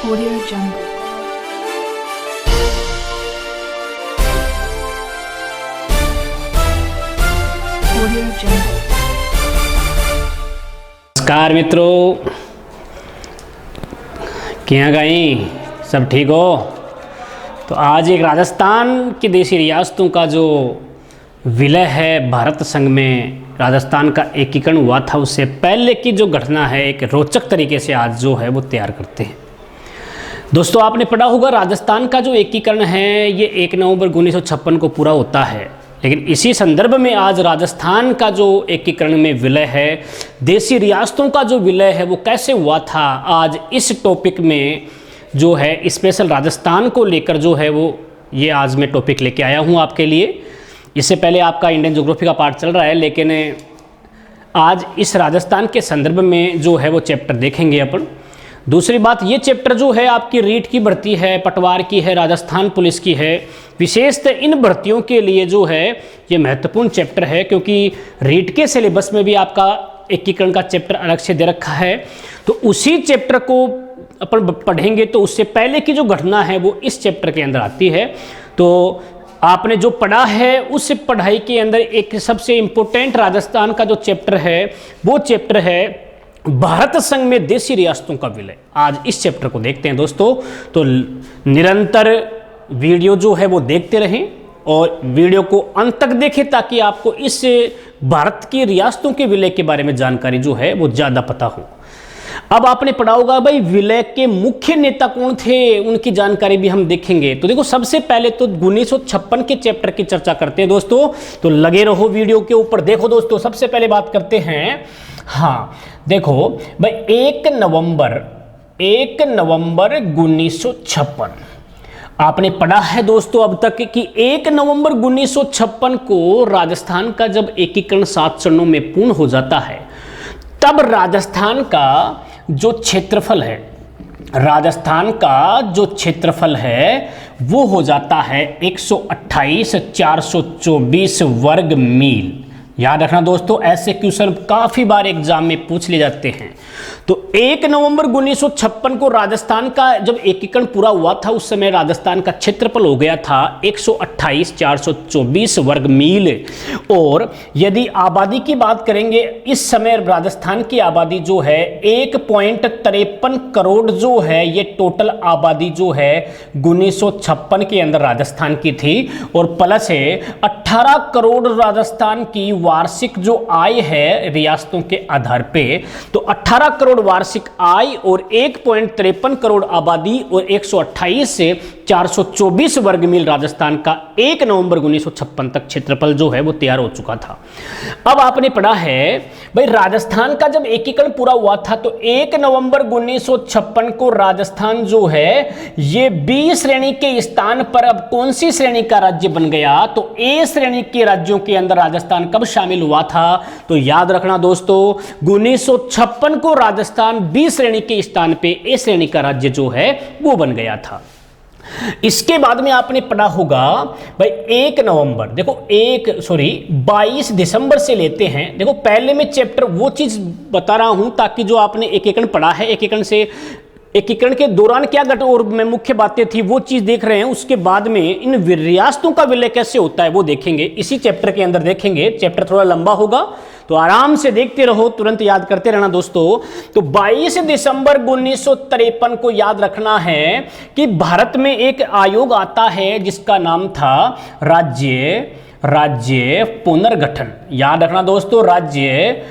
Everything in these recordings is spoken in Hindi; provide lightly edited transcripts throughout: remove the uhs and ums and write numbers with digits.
Audio Jungle. Audio Jungle. नमस्कार मित्रों, क्या गई सब ठीक हो। तो आज एक राजस्थान की देशी रियासतों का जो विलय है भारत संघ में, राजस्थान का एकीकरण हुआ था, उससे पहले की जो घटना है एक रोचक तरीके से आज जो है वो तैयार करते हैं। दोस्तों, आपने पढ़ा होगा राजस्थान का जो एकीकरण है ये 1 नवंबर 1956 को पूरा होता है। लेकिन इसी संदर्भ में आज राजस्थान का जो एकीकरण में विलय है, देशी रियासतों का जो विलय है वो कैसे हुआ था, आज इस टॉपिक में जो है स्पेशल राजस्थान को लेकर जो है वो ये आज मैं टॉपिक लेके आया हूँ आपके लिए। इससे पहले आपका इंडियन ज्योग्राफी का पार्ट चल रहा है, लेकिन आज इस राजस्थान के संदर्भ में जो है वो चैप्टर देखेंगे अपन। दूसरी बात, ये चैप्टर जो है आपकी रीट की भर्ती है, पटवार की है, राजस्थान पुलिस की है। विशेषतः इन भर्तियों के लिए जो है ये महत्वपूर्ण चैप्टर है, क्योंकि रीट के सिलेबस में भी आपका एकीकरण का चैप्टर अलग से दे रखा है। तो उसी चैप्टर को अपन पढ़ेंगे तो उससे पहले की जो घटना है वो इस चैप्टर के अंदर आती है। तो आपने जो पढ़ा है उस पढ़ाई के अंदर एक सबसे इम्पोर्टेंट राजस्थान का जो चैप्टर है वो चैप्टर है भारत संघ में देशी रियासतों का विलय। आज इस चैप्टर को देखते हैं दोस्तों। तो निरंतर वीडियो जो है वो देखते रहें और वीडियो को अंत तक देखें ताकि आपको इस भारत की रियासतों के विलय के बारे में जानकारी जो है वो ज़्यादा पता हो। अब आपने पढ़ा होगा भाई विलय के मुख्य नेता कौन थे, उनकी जानकारी भी हम देखेंगे। तो देखो, सबसे पहले तो 1956 के चैप्टर की चर्चा करते हैं दोस्तों। तो लगे रहो वीडियो के ऊपर। देखो दोस्तों, सबसे पहले बात करते हैं, हाँ देखो भाई 1 नवंबर 1956 आपने पढ़ा है दोस्तों अब तक कि 1 नवंबर 1956 को राजस्थान का जब एकीकरण 7 चरणों में पूर्ण हो जाता है, तब राजस्थान का जो क्षेत्रफल है, राजस्थान का जो क्षेत्रफल है वो हो जाता है 128,424 वर्ग मील। याद रखना दोस्तों, ऐसे क्वेश्चन काफी बार एग्जाम में पूछ ले जाते हैं। तो 1 नवंबर 1956 को राजस्थान का जब एकीकरण पूरा हुआ था, उस समय राजस्थान का क्षेत्रफल हो गया था 128,424 वर्ग मील। और यदि आबादी की बात करेंगे, इस समय राजस्थान की आबादी जो है 1.53 करोड़ जो है, ये टोटल आबादी जो है 1956 के अंदर राजस्थान की थी। और प्लस है 18 करोड़ राजस्थान की वार्षिक जो आय है रियासतों के आधार पे। तो 18 करोड़ वार्षिक आय और 1.53 करोड़ आबादी और 128 से 424 वर्ग मील राजस्थान का 1 नवंबर 1956 तक क्षेत्रफल जो है वो तैयार हो चुका था। अब आपने पढ़ा है भाई राजस्थान का जब एकीकरण पूरा हुआ था तो 1 नवंबर 1956 को राजस्थान जो है ये बी श्रेणी के स्थान पर अब कौन सी श्रेणी का राज्य बन गया, तो ए श्रेणी के राज्यों के अंदर राजस्थान कब शामिल हुआ था। तो याद रखना दोस्तों, 1956 को राजस्थान बी श्रेणी के स्थान पे ए श्रेणी का राज्य जो है वो बन गया था। इसके बाद में आपने पढ़ा होगा भाई 1 नवंबर, देखो 22 दिसंबर से लेते हैं। देखो पहले में चैप्टर वो चीज बता रहा हूं ताकि जो आपने एकीकरण पढ़ा है, एकीकरण के दौरान क्या घट और में मुख्य बातें थी वो चीज देख रहे हैं। उसके बाद में इन रियासतों का विलय कैसे होता है वो देखेंगे, इसी चैप्टर के अंदर देखेंगे। चैप्टर थोड़ा लंबा होगा तो आराम से देखते रहो, तुरंत याद करते रहना दोस्तों। तो 22 दिसंबर 1953 को याद रखना है कि भारत में एक आयोग आता है जिसका नाम था राज्य पुनर्गठन। याद रखना दोस्तों, राज्य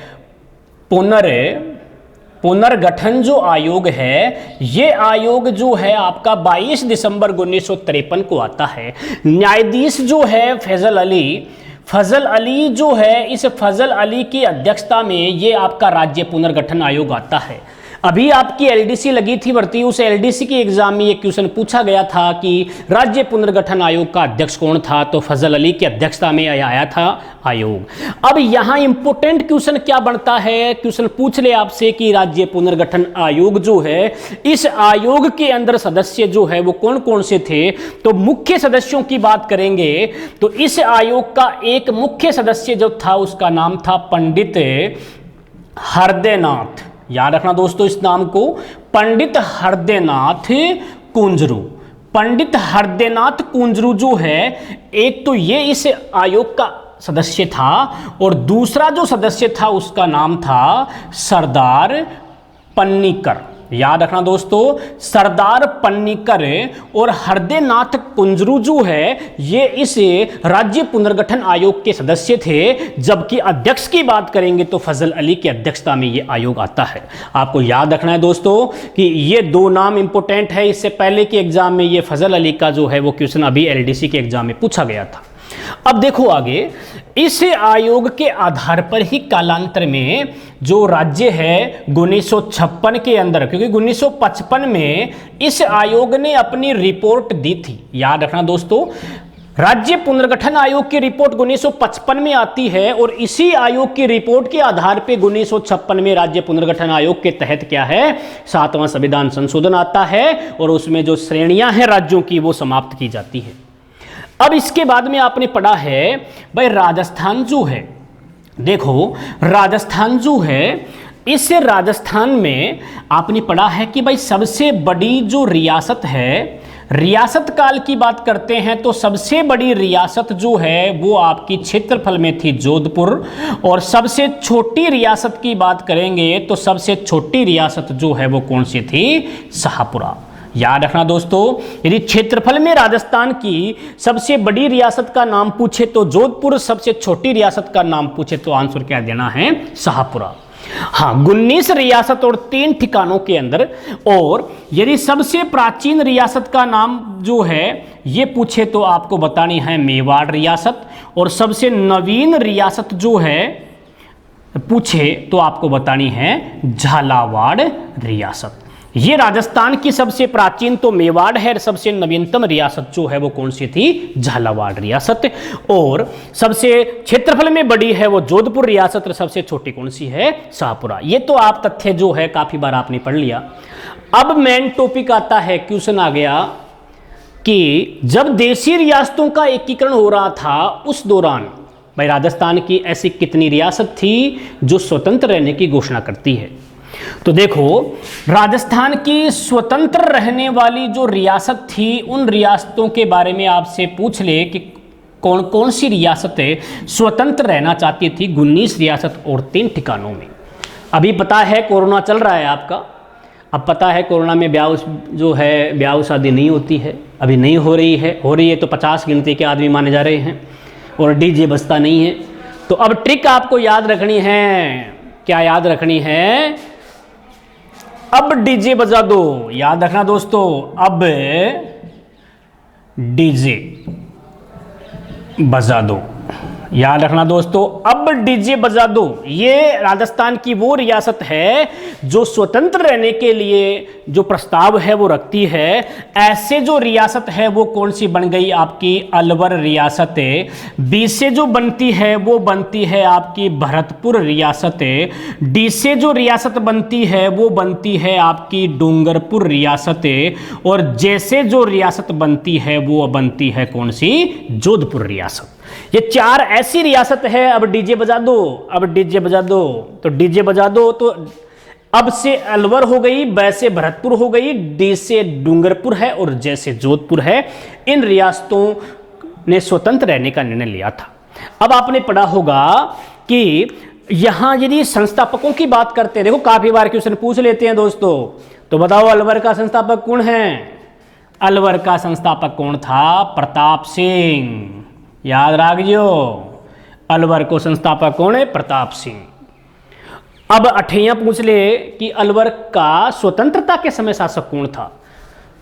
पुनर्गठन जो आयोग है, ये आयोग जो है आपका 22 दिसंबर 1953 को आता है। न्यायाधीश जो है फजल अली जो है, इस फजल अली की अध्यक्षता में ये आपका राज्य पुनर्गठन आयोग आता है। अभी आपकी एलडीसी लगी थी भर्ती, उस एलडीसी के एग्जाम में ये क्वेश्चन पूछा गया था कि राज्य पुनर्गठन आयोग का अध्यक्ष कौन था, तो फजल अली की अध्यक्षता में आया था आयोग। अब यहाँ इंपोर्टेंट क्वेश्चन क्या बनता है, क्वेश्चन पूछ ले आपसे कि राज्य पुनर्गठन आयोग जो है, इस आयोग के अंदर सदस्य जो है वो कौन कौन से थे। तो मुख्य सदस्यों की बात करेंगे तो इस आयोग का एक मुख्य सदस्य जो था उसका नाम था पंडित हृदयनाथ। याद रखना दोस्तों इस नाम को, पंडित हृदयनाथ कुंजरू। पंडित हृदयनाथ कुंजरू जो है, एक तो ये इस आयोग का सदस्य था और दूसरा जो सदस्य था उसका नाम था सरदार पन्नीकर। याद रखना दोस्तों, सरदार पन्नीकर और हृदयनाथ कुंजरू जो है ये इस राज्य पुनर्गठन आयोग के सदस्य थे। जबकि अध्यक्ष की बात करेंगे तो फजल अली की अध्यक्षता में ये आयोग आता है। आपको याद रखना है दोस्तों कि ये दो नाम इंपॉर्टेंट है। इससे पहले के एग्जाम में ये फजल अली का जो है वो क्वेश्चन अभी एलडीसी के एग्जाम में पूछा गया था। अब देखो आगे, इस आयोग के आधार पर ही कालांतर में जो राज्य है 1956 के अंदर, क्योंकि 1955 में इस आयोग ने अपनी रिपोर्ट दी थी। याद रखना दोस्तों, राज्य पुनर्गठन आयोग की रिपोर्ट 1955 में आती है और इसी आयोग की रिपोर्ट के आधार पर 1956 में राज्य पुनर्गठन आयोग के तहत क्या है, 7वां संविधान संशोधन आता है और उसमें जो श्रेणियां हैं राज्यों की वो समाप्त की जाती है। अब इसके बाद में आपने पढ़ा है भाई राजस्थान जो है, देखो राजस्थान जो है, इस राजस्थान में आपने पढ़ा है कि भाई सबसे बड़ी जो रियासत है, रियासत काल की बात करते हैं तो सबसे बड़ी रियासत जो है वो आपकी क्षेत्रफल में थी जोधपुर, और सबसे छोटी रियासत की बात करेंगे तो सबसे छोटी रियासत जो है वो कौन सी थी, शाहपुरा। याद रखना दोस्तों, यदि क्षेत्रफल में राजस्थान की सबसे बड़ी रियासत का नाम पूछे तो जोधपुर, सबसे छोटी रियासत का नाम पूछे तो आंसर क्या देना है, शाहपुरा। हाँ, 19 रियासत और 3 ठिकानों के अंदर, और यदि सबसे प्राचीन रियासत का नाम जो है ये पूछे तो आपको बतानी है मेवाड़ रियासत, और सबसे नवीन रियासत जो है पूछे तो आपको बतानी है झालावाड़ रियासत। ये राजस्थान की सबसे प्राचीन तो मेवाड़ है, सबसे नवीनतम रियासत जो है वो कौन सी थी, झालावाड़ रियासत, और सबसे क्षेत्रफल में बड़ी है वो जोधपुर रियासत, और सबसे छोटी कौन सी है, शाहपुरा। ये तो आप तथ्य जो है काफी बार आपने पढ़ लिया। अब मेन टॉपिक आता है, क्वेश्चन आ गया कि जब देशी रियासतों का एकीकरण हो रहा था उस दौरान भाई राजस्थान की ऐसी कितनी रियासत थी जो स्वतंत्र रहने की घोषणा करती है। तो देखो, राजस्थान की स्वतंत्र रहने वाली जो रियासत थी उन रियासतों के बारे में आपसे पूछ ले कि कौन कौन सी रियासतें स्वतंत्र रहना चाहती थी। 19 रियासत और 3 ठिकानों में। अभी पता है कोरोना चल रहा है आपका, अब पता है कोरोना में ब्याह जो है ब्याह शादी नहीं होती है, अभी नहीं हो रही है तो 50 गिनती के आदमी माने जा रहे हैं और डीजे बजता नहीं है। तो अब ट्रिक आपको याद रखनी है, क्या याद रखनी है, अब डीजे बजा दो। याद रखना दोस्तों, अब डीजे बजा दो। याद रखना दोस्तों, अब डीजे बजा दो। ये राजस्थान की वो रियासत है जो स्वतंत्र रहने के लिए जो प्रस्ताव है वो रखती है। ऐसे जो रियासत है वो कौन सी बन गई, आपकी अलवर रियासत। बी से जो बनती है वो बनती है आपकी भरतपुर रियासत। डी से जो रियासत बनती है वो बनती है आपकी डूंगरपुर रियासत, और जे से जो रियासत बनती है वो बनती है कौन सी, जोधपुर रियासत। ये 4 ऐसी रियासत है। अब डीजे बजा दो, अब डीजे बजा दो, तो डीजे बजा दो। तो अब से अलवर हो गई, ब से भरतपुर हो गई, डी से डूंगरपुर है और जे से जोधपुर है। इन रियासतों ने स्वतंत्र रहने का निर्णय लिया था। अब आपने पढ़ा होगा कि यहां यदि संस्थापकों की बात करते हैं, देखो काफी बार क्वेश्चन पूछ लेते हैं दोस्तों, तो बताओ अलवर का संस्थापक कौन है। अलवर का संस्थापक कौन था, प्रताप सिंह। याद रखियो, अलवर को संस्थापक कौन है, प्रताप सिंह। अब अठैया पूछ ले कि अलवर का स्वतंत्रता के समय शासक कौन था,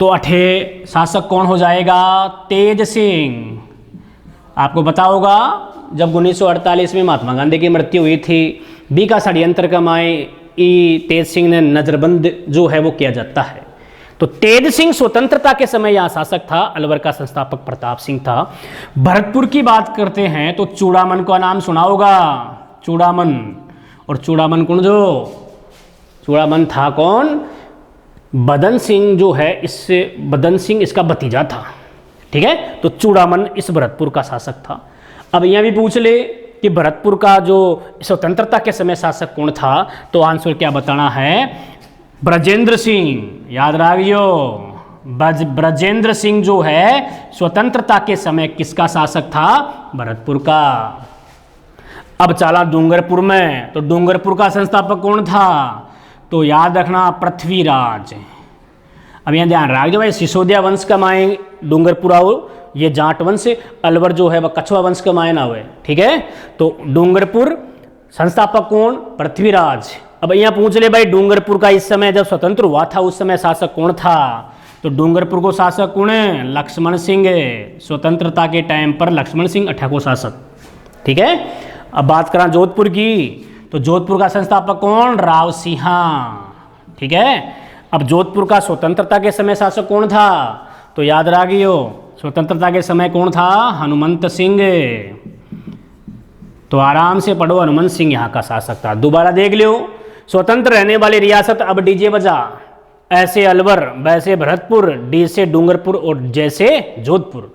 तो अठे शासक कौन हो जाएगा, तेज सिंह। आपको पता होगा जब 1948 में महात्मा गांधी की मृत्यु हुई थी, बी का षड्यंत्र कमाए तेज सिंह ने नजरबंद जो है वो किया जाता है। तो तेज सिंह स्वतंत्रता के समय यहां शासक था, अलवर का संस्थापक प्रताप सिंह था। भरतपुर की बात करते हैं तो चूड़ामन का नाम सुना होगा, चूड़ामन। और चूड़ामन कौन, जो चूड़ामन था कौन, बदन सिंह जो है, इससे बदन सिंह इसका भतीजा था, ठीक है। तो चूड़ामन इस भरतपुर का शासक था। अब यहां भी पूछ ले कि भरतपुर का जो स्वतंत्रता के समय शासक कौन था, तो आंसर क्या बताना है, ब्रजेंद्र सिंह, याद रखियो, ब्रजेंद्र सिंह जो है स्वतंत्रता के समय किसका शासक था? भरतपुर का। अब चला डूंगरपुर में, तो डूंगरपुर का संस्थापक कौन था? तो याद रखना पृथ्वीराज। अब यहाँ ध्यान रखिए भाई, सिसोदिया वंश का माए डूंगरपुर आओ, ये जाट वंश, अलवर जो है वह कछुआ वंश का मायना हुए, ठीक है। तो डूंगरपुर संस्थापक कौन? पृथ्वीराज। अब यहाँ पूछ ले भाई, डूंगरपुर का इस समय जब स्वतंत्र हुआ था उस समय शासक कौन था? तो डूंगरपुर को शासक कौन है? लक्ष्मण सिंह। स्वतंत्रता के टाइम पर लक्ष्मण सिंह अठाको शासक, ठीक है। अब बात करा जोधपुर की, तो जोधपुर का संस्थापक कौन? राव सिंहा, ठीक है। अब जोधपुर का स्वतंत्रता के समय शासक कौन था? तो याद रखियो, स्वतंत्रता के समय कौन था? हनुमंत सिंह। तो आराम से पढ़ो, हनुमंत सिंह यहाँ का शासक था। दोबारा देख लियो, स्वतंत्र रहने वाली रियासत, अब डीजे बजा, ऐसे अलवर, वैसे भरतपुर, डी से डूंगरपुर और जैसे जोधपुर।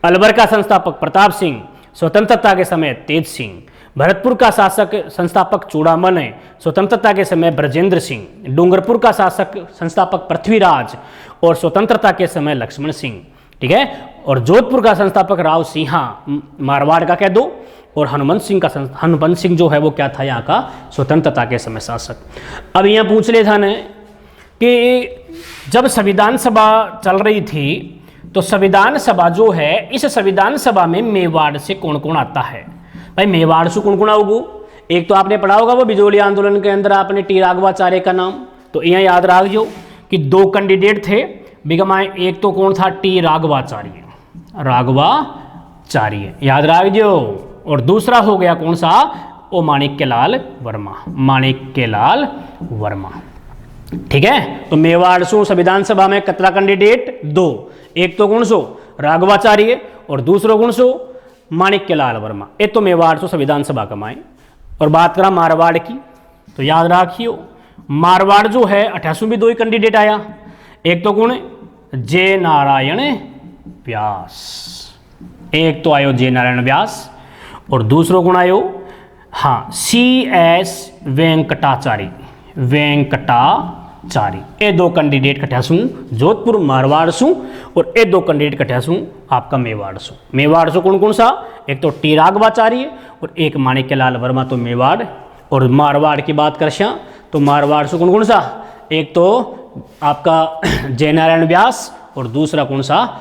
अलवर का संस्थापक प्रताप सिंह, स्वतंत्रता के समय तेज सिंह। भरतपुर का शासक संस्थापक चूड़ामन है, स्वतंत्रता के समय ब्रजेंद्र सिंह। डूंगरपुर का शासक संस्थापक पृथ्वीराज और स्वतंत्रता के समय लक्ष्मण सिंह, ठीक है। और जोधपुर का संस्थापक राव सिंहा, मारवाड़ का कह दो। और हनुमंत सिंह जो है वो क्या था? यहाँ का स्वतंत्रता के समय शासक। अब यहाँ पूछ ले था ने कि जब संविधान सभा चल रही थी तो संविधान सभा जो है, इस संविधान सभा में मेवाड़ से कौन कौन आता है? भाई मेवाड़ से कौन कौन आओगू? एक तो आपने पढ़ा होगा वो बिजोली आंदोलन के अंदर आपने टी राघवाचार्य का नाम, तो यहाँ याद रखियो कि 2 कैंडिडेट थे बिगमाए। एक तो कौन था? टी राघवाचार्य, याद रखियो। और दूसरा हो गया कौन सा? ओ माणिक्यलाल वर्मा, ठीक है। तो मेवाड़ सो संविधान सभा में कतरा कैंडिडेट? 2। एक तो कौन सो? राघवाचार्य और दूसरो कौन सो? माणिक्यलाल वर्मा। ये तो मेवाड़ सो संविधान सभा कमाए। और बात करा मारवाड़ की, तो याद रखियो मारवाड़ जो है 88 में 2 कैंडिडेट आया। एक तो कौन है? जय नारायण व्यास, एक तो आयो जय नारायण व्यास और दूसरो कौन आयो? हाँ, CS वेंकटाचारी। ये 2 कैंडिडेट कठ्यासू जोधपुर मारवाड़ सू और ये 2 कैंडिडेट कठ्यासू आपका मेवाड़ सू। मेवाड़ सू कौन कौन सा? एक तो टी राघवाचार्य और एक माणिक्यलाल वर्मा, तो मेवाड़। और मारवाड़ की बात कर तो मारवाड़ से कौन कौन सा? एक तो आपका जय नारायण व्यास और दूसरा कौन सा?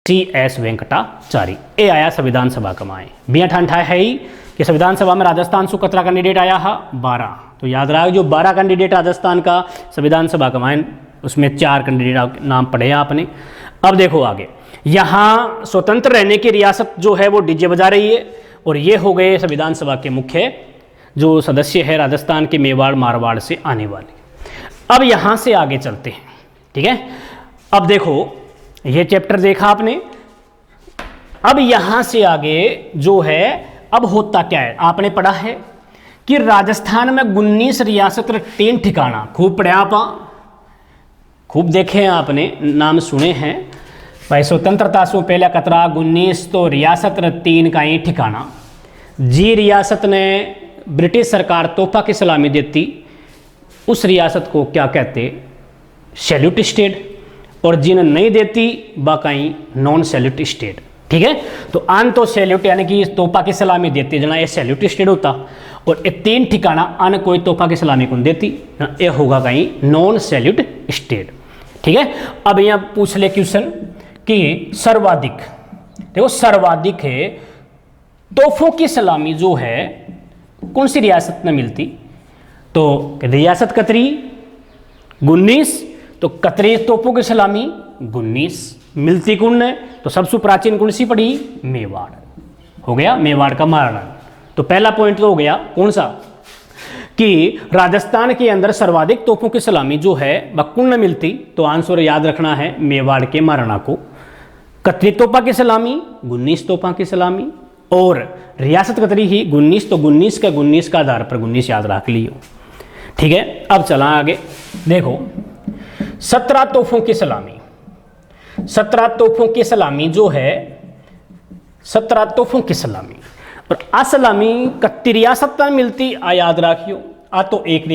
CS वेंकटाचारी। ये आया संविधान सभा कमाए। बिया ठान ठाए है ही कि संविधान सभा में राजस्थान से कतरा कैंडिडेट आया है? 12। तो याद रहा जो 12 कैंडिडेट राजस्थान का संविधान सभा कमाए, उसमें 4 कैंडिडेट नाम पढ़े आपने। अब देखो आगे, यहाँ स्वतंत्र रहने की रियासत जो है वो डीजे बजा रही है और ये हो गए संविधान सभा के मुख्य जो सदस्य है राजस्थान के मेवाड़ मारवाड़ से आने वाले। अब यहाँ से आगे चलते हैं, ठीक है। अब देखो ये चैप्टर देखा आपने। अब यहाँ से आगे जो है अब होता क्या है, आपने पढ़ा है कि राजस्थान में 19 रियासत 3 ठिकाना। खूब पढ़े आप, खूब देखे हैं आपने, नाम सुने हैं भाई। स्वतंत्रता से पहले कतरा 19 तो रियासत 3 का ही ठिकाना। जी रियासत ने ब्रिटिश सरकार तोहफा की सलामी देती, उस रियासत को क्या कहते? Salute state. और जिन नहीं देती बाकाई नॉन सैल्यूट स्टेट, ठीक है। तो आन तो सैल्यूट यानी कि तोहफा की सलामी देती जना ये सैल्यूट स्टेट होता, और ये 3 ठिकाना आन कोई तोहफा की सलामी कौन देती, ये होगा कहीं नॉन सैल्यूट स्टेट, ठीक है। अब यहाँ पूछ ले क्वेश्चन कि सर्वाधिक, देखो सर्वाधिक है तोहफों की सलामी जो है कौन सी रियासत में मिलती? तो रियासत कतरी 19, तो कतरी तोपों की सलामी 19 मिलती कौन है? तो सबसे प्राचीन कौन सी पड़ी? मेवाड़। हो गया मेवाड़ का महाराणा। तो पहला पॉइंट तो हो गया कौन सा कि राजस्थान के अंदर सर्वाधिक तोपों की सलामी जो है वह कौन मिलती? तो आंसर याद रखना है मेवाड़ के महाराणा को। कतरी तोपा की सलामी 19 तोपा की सलामी और रियासत कतरी ही 19, तो 19 का आधार पर 19 याद रख लियो, ठीक है। अब चला आगे, देखो 17 तोपों की सलामी। 17 तोपों की सलामी जो है 17 तोपों की सलामी और असलामी कत्ती रियासत में मिलती, आ याद रखियो। आ तो एक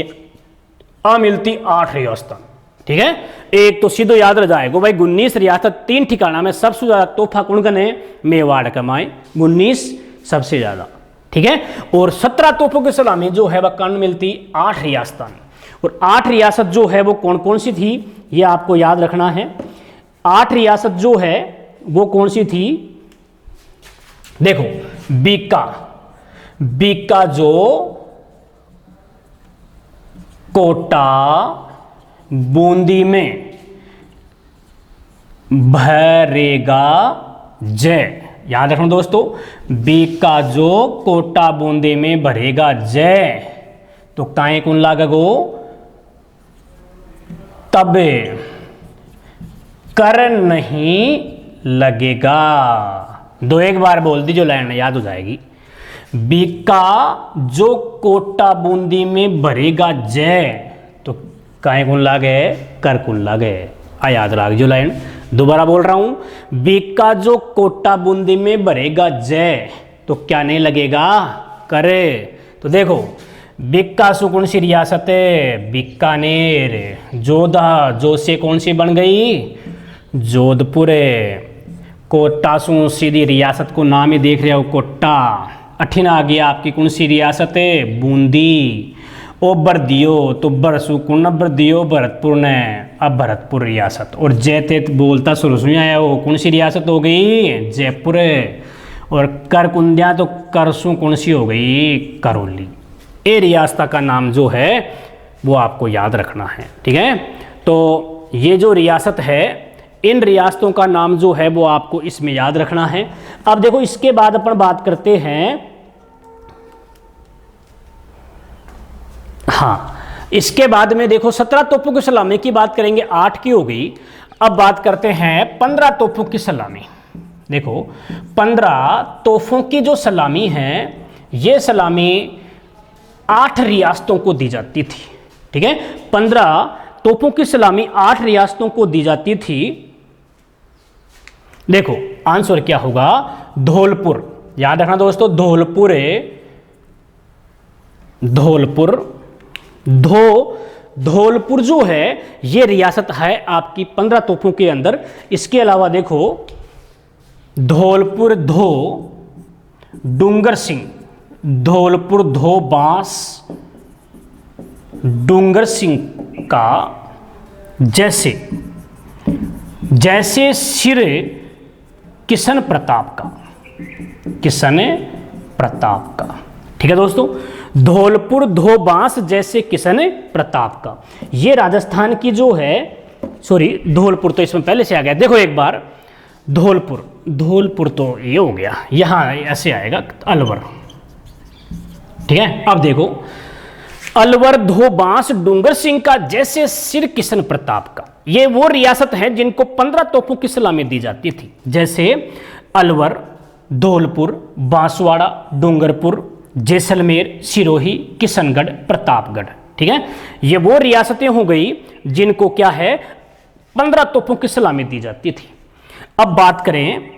आ मिलती 8 रियासत। ठीक है, एक तो सीधो याद रह जाएगा भाई 19 रियासत 3 ठिकाना में सबसे ज्यादा तोहफा कौन कने, मेवाड़ कमाए 19 सबसे ज्यादा। ठीक है, और 17 तोहफों की सलामी जो है वह कौन मिलती 8 रियासत। और 8 रियासत जो है वो कौन कौन सी थी, ये आपको याद रखना है। 8 रियासत जो है वो कौन सी थी, देखो बीका, बीका जो कोटा बूंदी में भरेगा जय, याद रखना दोस्तों, बीका जो कोटा बूंदी में भरेगा जय, तो ताए कौन लागो तबे कर नहीं लगेगा। दो एक बार बोल दी जो लाइन याद हो जाएगी। बीका जो कोटा बूंदी में भरेगा जय, तो काहे कौन लागे, कर कौन लागे, आ याद रख जो लाइन। दोबारा बोल रहा हूं, बीका जो कोटा बूंदी में भरेगा जय, तो क्या नहीं लगेगा, करे। तो देखो बीका से कौन सी रियासत है, बीकानेर। जोधा, जो से कौन सी बन गई, जोधपुर। कोटा सु सीधी रियासत को नाम ही देख रहे हो कोटा। अठिन आ गया आपकी कौन सी रियासत है, बूंदी। ओ बरदियो, तो बरसु कौन बरदियो, भरतपुर ने, अब भरतपुर रियासत। और जयते बोलता शुरू से आया वो कौन सी रियासत हो गई, जयपुर। और कर कुंदिया, तो करसु कौन सी हो गई, करौली। ये रियासत का नाम जो है वो आपको याद रखना है। ठीक है, तो ये जो रियासत है, इन रियासतों का नाम जो है वो आपको इसमें याद रखना है। अब देखो इसके बाद अपन बात करते हैं, हाँ इसके बाद में देखो 17 तोपों की सलामी की बात करेंगे, 8 की हो गई। अब बात करते हैं 15 तोपों की सलामी। देखो 15 तोपों की जो सलामी है, ये सलामी 8 रियासतों को दी जाती थी। ठीक है, 15 तोपों की सलामी 8 रियासतों को दी जाती थी। देखो आंसर क्या होगा, धौलपुर, याद रखना दोस्तों, धौलपुर है, धौलपुर। धौलपुर जो है ये रियासत है आपकी 15 तोपों के अंदर। इसके अलावा देखो धौलपुर धो डूंगर सिंह, धौलपुर धो बांस डूंगर सिंह का, जैसे जैसे सिर किशन प्रताप का, किशन प्रताप का। ठीक है दोस्तों, धौलपुर धो बांस जैसे किशन प्रताप का, ये राजस्थान की जो है, सॉरी धौलपुर तो इसमें पहले से आ गया। देखो एक बार धौलपुर, धौलपुर तो ये हो गया, यहां ऐसे आएगा अलवर। ठीक है, अब देखो अलवर धो बांस डूंगर सिंह का, जैसे सिर किशन प्रताप का, ये वो रियासत है जिनको 15 तोपों की सलामी दी जाती थी। जैसे अलवर, धौलपुर, बांसवाड़ा, डूंगरपुर, जैसलमेर, सिरोही, किशनगढ़, प्रतापगढ़। ठीक है, ये वो रियासतें हो गई जिनको क्या है 15 तोपों की सलामी दी जाती थी। अब बात करें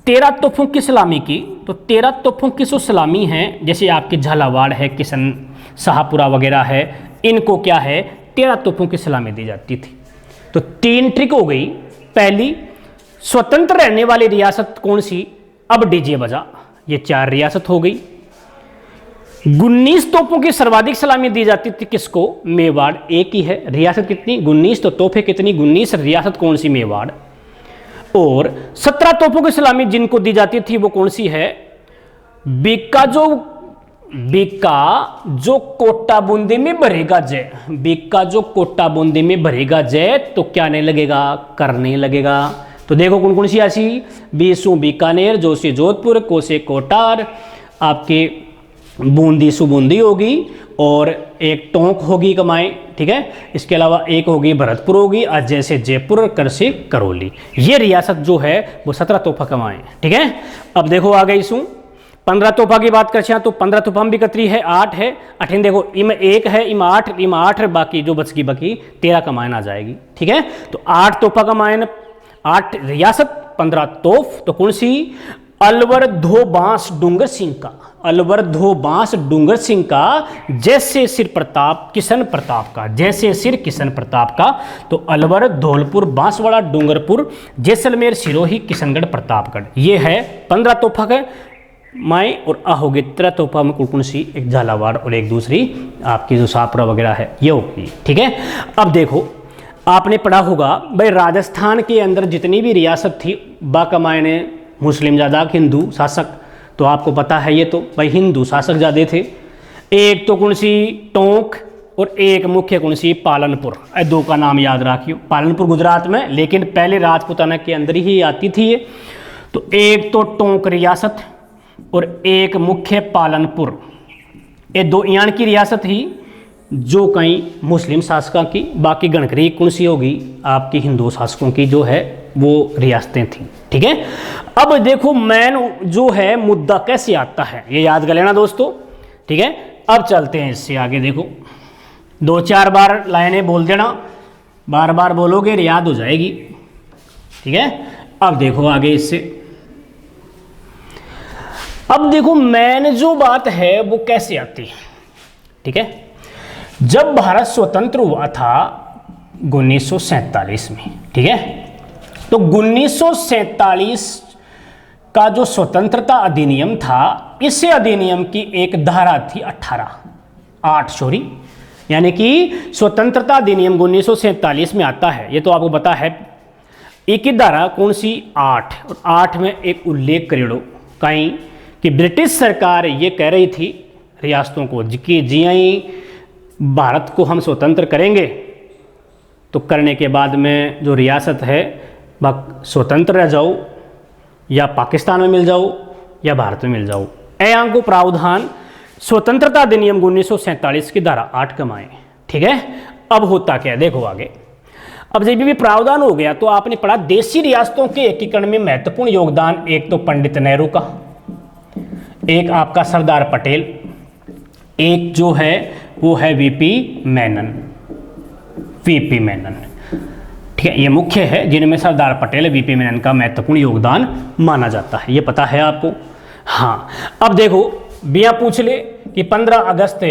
13 तोपों की सलामी की, तो 13 तोपों की जो सलामी है, जैसे आपके झालावाड़ है, किशन शाहपुरा वगैरह है, इनको क्या है 13 तोपों की सलामी दी जाती थी। तो 3 ट्रिक हो गई। पहली, स्वतंत्र रहने वाली रियासत कौन सी, अब डीजे बजा, ये 4 रियासत हो गई। 19 तोपों की सर्वाधिक सलामी दी जाती थी किसको, मेवाड़, एक ही है। रियासत कितनी 19, तो तोहफे कितनी 19, रियासत कौन सी, मेवाड़। और 17 तोपों की सलामी जिनको दी जाती थी वो कौन सी है, बीका जो कोटा बूंदी में भरेगा जय, बीका जो कोटा बूंदी में भरेगा जय, तो क्या नहीं लगेगा, कर नहीं लगेगा। तो देखो कौन कौन सी ऐसी, बीसू बीकानेर, जो से जोधपुर, को से कोटार, आपके बूंदी सुबूंदी होगी, और एक टोंक होगी कमाएं। ठीक है, इसके अलावा एक होगी भरतपुर होगी, और जैसे जयपुर, कर से करौली। ये रियासत जो है वो 17 तोहफा कमाएं। ठीक है, अब देखो आ गई सू 15 तोहफा की बात कर, तो 15 तोहफा भी कतरी है, 8 है। 8 देखो इम 1 है, इम 8, बाकी जो बच की 13 कमाएं आ जाएगी। ठीक है, तो 8 तोहफा कमाएं, 8 रियासत, 15 तोफ, तो कौन सी अलवर धोबांस डूंगर सिंह का, अलवर धोबांस डूंगर सिंह का, जैसे सिर प्रताप किशन प्रताप का, जैसे सिर किशन प्रताप का। तो अलवर, धौलपुर, बांसवाड़ा, डूंगरपुर, जैसलमेर, सिरोही, किशनगढ़, प्रतापगढ़। ये है 15 तोहफा है माए, और आ होगी 13 तोहफा में कुल सी, एक झालावाड़ और एक दूसरी आपकी जो शाहपुरा वगैरह है ये होगी। ठीक है, अब देखो आपने पढ़ा होगा भाई राजस्थान के अंदर जितनी भी रियासत थी बाकमायने मुस्लिम ज़्यादा हिंदू शासक, तो आपको पता है ये तो भाई हिंदू शासक ज़्यादा थे। एक तो कौन सी टोंक और एक मुख्य कौन सी पालनपुर, दो का नाम याद रखियो। पालनपुर गुजरात में, लेकिन पहले राजपूताना के अंदर ही आती थी ये। तो एक तो टोंक रियासत और एक मुख्य पालनपुर, ये दो यान की रियासत ही जो कई मुस्लिम शासकों की, बाकी गणकरी कौन सी होगी आपकी हिंदू शासकों की जो है वो रियासतें थी। ठीक है, अब देखो मैन जो है मुद्दा कैसे आता है ये याद कर लेना दोस्तों। ठीक है, अब चलते हैं इससे आगे। देखो 2-4 बार लाइनें बोल देना, बार बार बोलोगे याद हो जाएगी। ठीक है, अब देखो आगे इससे, अब देखो मैन जो बात है वो कैसे आती है। ठीक है, जब भारत स्वतंत्र हुआ था 1947 में, ठीक है, तो 1947 का जो स्वतंत्रता अधिनियम था, इस अधिनियम की एक धारा थी 8 यानी कि स्वतंत्रता अधिनियम 1947 में आता है, ये तो आपको पता है। एक ही धारा कौन सी 8, और 8 में एक उल्लेख करेड़ो कहीं कि ब्रिटिश सरकार ये कह रही थी रियासतों को कि जी भारत को हम स्वतंत्र करेंगे तो करने के बाद में जो रियासत है वह स्वतंत्र रह जाओ, या पाकिस्तान में मिल जाओ या भारत में मिल जाओ। अंग को प्रावधान स्वतंत्रता अधिनियम 1947 की धारा 8 कमाए। ठीक है, अब होता क्या है देखो आगे। अब जब भी प्रावधान हो गया तो आपने पढ़ा देशी रियासतों के एकीकरण में महत्वपूर्ण योगदान एक तो पंडित नेहरू का, एक आपका सरदार पटेल, एक जो है वो है वीपी मेनन। वीपी मेनन, ठीक है, ये मुख्य है जिनमें सरदार पटेल, वीपी मेनन का महत्वपूर्ण योगदान माना जाता है, ये पता है आपको। हाँ, अब देखो बिया पूछ ले कि 15 अगस्त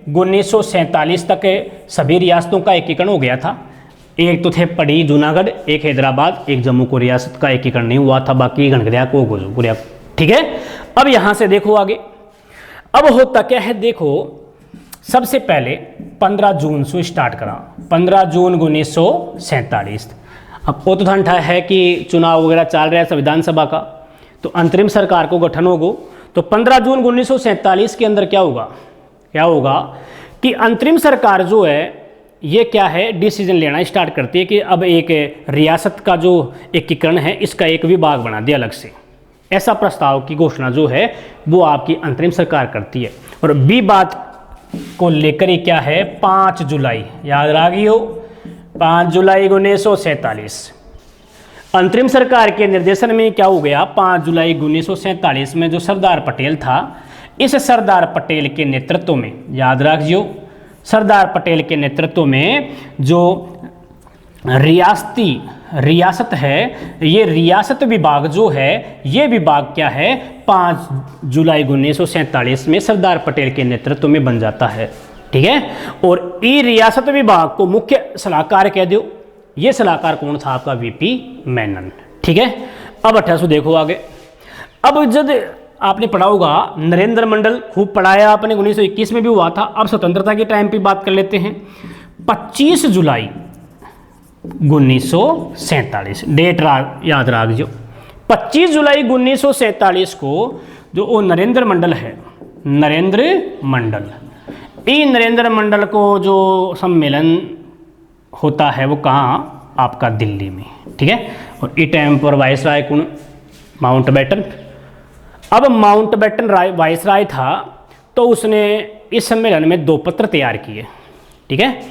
1947 तक सभी रियासतों का एकीकरण हो गया था। एक तो थे पड़ी जूनागढ़, एक हैदराबाद, एक जम्मू को रियासत का एकीकरण नहीं हुआ था, बाकी गणगरिया को गुजरिया। ठीक है, अब यहाँ से देखो आगे, अब होता क्या है देखो, सबसे पहले 15 जून से स्टार्ट करा, 15 जून 1947। अब वो तो ठंडा है कि चुनाव वगैरह चल रहा है संविधान सभा का, तो अंतरिम सरकार को गठन होगा। तो 15 जून 1947 के अंदर क्या होगा कि अंतरिम सरकार जो है ये क्या है डिसीजन लेना स्टार्ट करती है कि अब एक रियासत का जो एकीकरण है इसका एक विभाग बना दिया अलग से। ऐसा प्रस्ताव की घोषणा जो है वो आपकी अंतरिम सरकार करती है। और बी बात को लेकर ही क्या है 5 जुलाई, याद रखियो 5 जुलाई 1947 अंतरिम सरकार के निर्देशन में क्या हो गया। 5 जुलाई 1947 में जो सरदार पटेल था, इस सरदार पटेल के नेतृत्व में, याद रखियो सरदार पटेल के नेतृत्व में जो रियासत है, ये रियासत विभाग जो है, ये विभाग क्या है 5 जुलाई 1947 में सरदार पटेल के नेतृत्व में बन जाता है। ठीक है, और ये रियासत विभाग को मुख्य सलाहकार कह दो, ये सलाहकार कौन था आपका वीपी मेनन। ठीक है, अब 1800 देखो आगे। अब जब आपने पढ़ा होगा नरेंद्र मंडल, खूब पढ़ाया आपने, 1921 में भी हुआ था। अब स्वतंत्रता के टाइम पे बात कर लेते हैं। 25 जुलाई 1947 डेट याद रखियो। 25 जुलाई 1947 को जो वो नरेंद्र मंडल है, नरेंद्र मंडल को जो सम्मेलन होता है वो कहाँ आपका दिल्ली में। ठीक है, और इस टाइम पर वायसराय कौन माउंटबेटन। अब माउंटबेटन वायसराय था तो उसने इस सम्मेलन में 2 पत्र तैयार किए। ठीक है,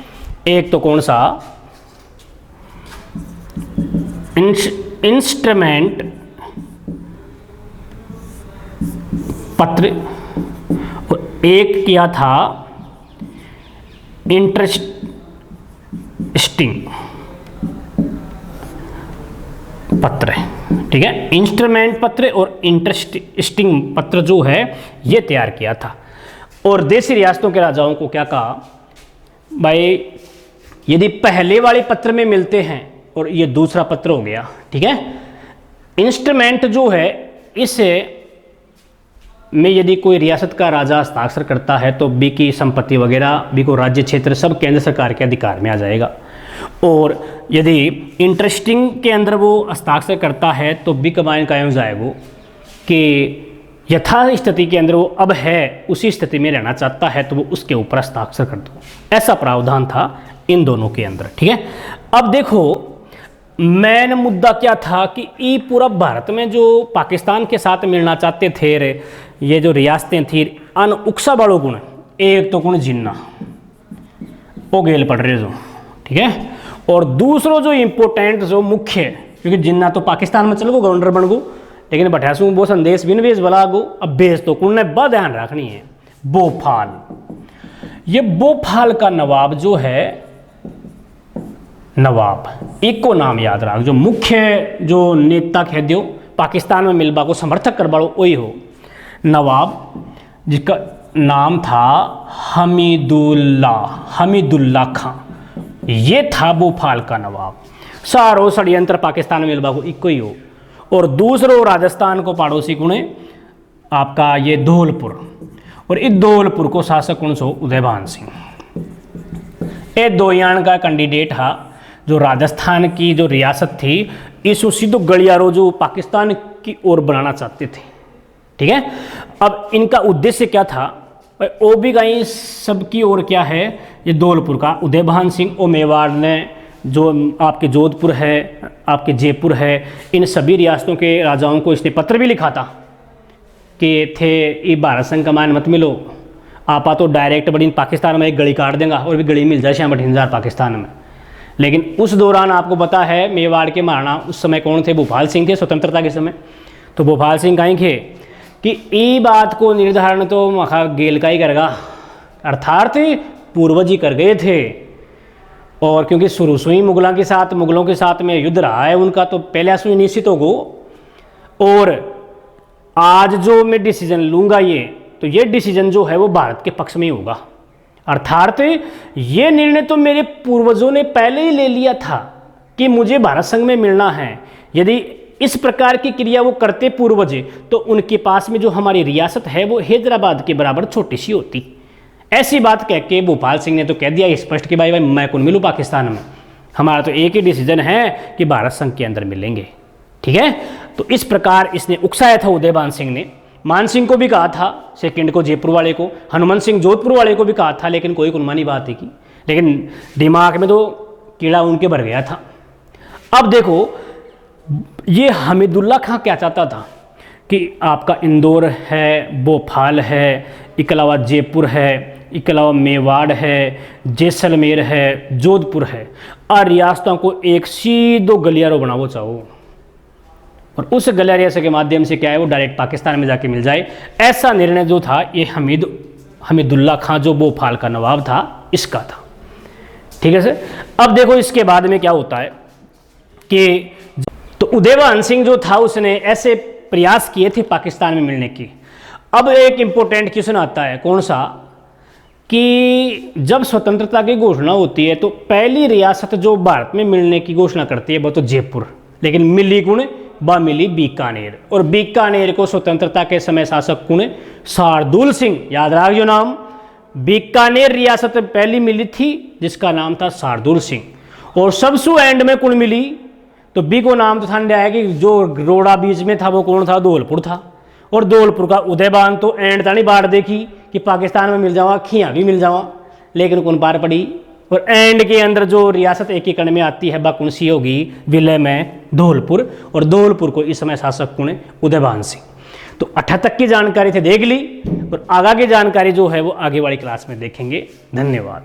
एक तो कौन सा इंस्ट्रूमेंट पत्र, और एक किया था इंटरेस्टिंग पत्र। ठीक है, इंस्ट्रूमेंट पत्र और इंटरेस्टिंग पत्र जो है ये तैयार किया था। और देशी रियासतों के राजाओं को क्या कहा भाई, यदि पहले वाले पत्र में मिलते हैं और ये दूसरा पत्र हो गया, ठीक है, इंस्ट्रूमेंट जो है इसे में यदि कोई रियासत का राजा हस्ताक्षर करता है तो बी की संपत्ति वगैरह, बी को राज्य क्षेत्र सब केंद्र सरकार के अधिकार में आ जाएगा। और यदि इंटरेस्टिंग के अंदर वो हस्ताक्षर करता है तो बी का मान कायम जाए वो कि यथा स्थिति के अंदर वो अब है उसी स्थिति में रहना चाहता है तो वो उसके ऊपर हस्ताक्षर कर दो, ऐसा प्रावधान था इन दोनों के अंदर। ठीक है, अब देखो मेन मुद्दा क्या था कि ये पूरा भारत में जो पाकिस्तान के साथ मिलना चाहते थे रे, ये जो रियासतें थी अन उक्सा बाड़ो गुण, एक तो गुण जिन्ना वो गेल पड़ रहे जो, ठीक है, और दूसरो जो इम्पोर्टेंट जो मुख्य, क्योंकि जिन्ना तो पाकिस्तान में चलो गवर्नर बन गो, लेकिन बठासू वो संदेश बिन भेज बला गो, अब भेज तो कुल ने बा ध्यान रखनी है। भोपाल, ये भोपाल का नवाब जो है, नवाब एक को नाम याद रख, जो मुख्य जो नेता कह दियो पाकिस्तान में मिलबा को समर्थक कर बाड़ो वही हो नवाब, जिसका नाम था हमीदुल्ला खां, ये था भोपाल का नवाब। सारो षड्यंत्र पाकिस्तान में मिलबा को इको ही हो। और दूसरो राजस्थान को पड़ोसी गुणे आपका ये धौलपुर, और इस धौलपुर को शासक कौन सो उदयभान सिंह। ये दोयान का कैंडिडेट था जो राजस्थान की जो रियासत थी इसको सीधो गलियारो जो पाकिस्तान की ओर बनाना चाहते थे। ठीक है, अब इनका उद्देश्य क्या था, ओ भी कहीं सबकी ओर क्या है, ये धौलपुर का उदयभान सिंह और मेवाड़ ने जो आपके जोधपुर है, आपके जयपुर है, इन सभी रियासतों के राजाओं को इसने पत्र भी लिखा था कि थे ये भारत संघ का मान मत मिलो, आपा तो डायरेक्ट बड़ी पाकिस्तान में एक गली काट देगा और भी गली मिल जाए श्याम भटिंजार पाकिस्तान में। लेकिन उस दौरान आपको पता है मेवाड़ के महाराणा उस समय कौन थे, भोपाल सिंह थे स्वतंत्रता के समय। तो भोपाल सिंह कहीं थे कि ये बात को निर्धारण तो मखा गेल का ही करेगा, अर्थात पूर्वज ही कर गए थे। और क्योंकि शुरू से ही मुगलों के साथ में युद्ध रहा है उनका, तो पहले से निश्चित हो गो। और आज जो मैं डिसीजन लूँगा तो ये डिसीजन जो है वो भारत के पक्ष में ही होगा, अर्थात ये निर्णय तो मेरे पूर्वजों ने पहले ही ले लिया था कि मुझे भारत संघ में मिलना है। यदि इस प्रकार की क्रिया वो करते पूर्वज तो उनके पास में जो हमारी रियासत है वो हैदराबाद के बराबर छोटी सी होती। ऐसी बात कह के भोपाल सिंह ने तो कह दिया स्पष्ट कि भाई मैं कौन मिलूँ पाकिस्तान में, हमारा तो एक ही डिसीजन है कि भारत संघ के अंदर मिलेंगे। ठीक है, तो इस प्रकार इसने उकसाया था उदयभान सिंह ने। मान सिंह को भी कहा था, सेकंड को जयपुर वाले को, हनुमंत सिंह जोधपुर वाले को भी कहा था, लेकिन कोई कुनमानी बात ही की, लेकिन दिमाग में तो कीड़ा उनके भर गया था। अब देखो ये हमीदुल्ला खां क्या चाहता था कि आपका इंदौर है, भोपाल है, इसके अलावा जयपुर है, इसके अलावा मेवाड़ है, जैसलमेर है, जोधपुर है, और रियासतों को एक सीधो गलियारो बनावो चाहो, और उस गलियारे के माध्यम से क्या है वो डायरेक्ट पाकिस्तान में जाके मिल जाए। ऐसा निर्णय जो था ये हमीदुल्ला खां जो भोपाल का नवाब था इसका था। ठीक है सर, अब देखो इसके बाद में क्या होता है कि तो उदयभान सिंह जो था उसने ऐसे प्रयास किए थे पाकिस्तान में मिलने की। अब एक इंपॉर्टेंट क्वेश्चन आता है, कौन सा, कि जब स्वतंत्रता की घोषणा होती है तो पहली रियासत जो भारत में मिलने की घोषणा करती है वो तो जयपुर, लेकिन मिली कौन, बा मिली बीकानेर। और बीकानेर को स्वतंत्रता के समय शासक कौन, शार्दुल सिंह, याद रखियो नाम। बीकानेर रियासत पहली मिली थी जिसका नाम था शार्दुल सिंह। और सबसे एंड में कौन मिली, तो बी को नाम तो ठंड आया कि जो रोड़ा बीच में था वो कौन था, धौलपुर था। और धौलपुर का उदयभान तो एंड तानी बाढ़ देखी कि पाकिस्तान में मिल जावा, खिया भी मिल जावा, लेकिन कौन पार पड़ी। और एंड के अंदर जो रियासत एकीकरण में आती है वह कौन सी होगी, विलय में धौलपुर। और धौलपुर को इस समय शासक कौन है, उदयभान सिंह। तो 18 तक की जानकारी थे देख ली, और आगे की जानकारी जो है वो आगे वाली क्लास में देखेंगे। धन्यवाद।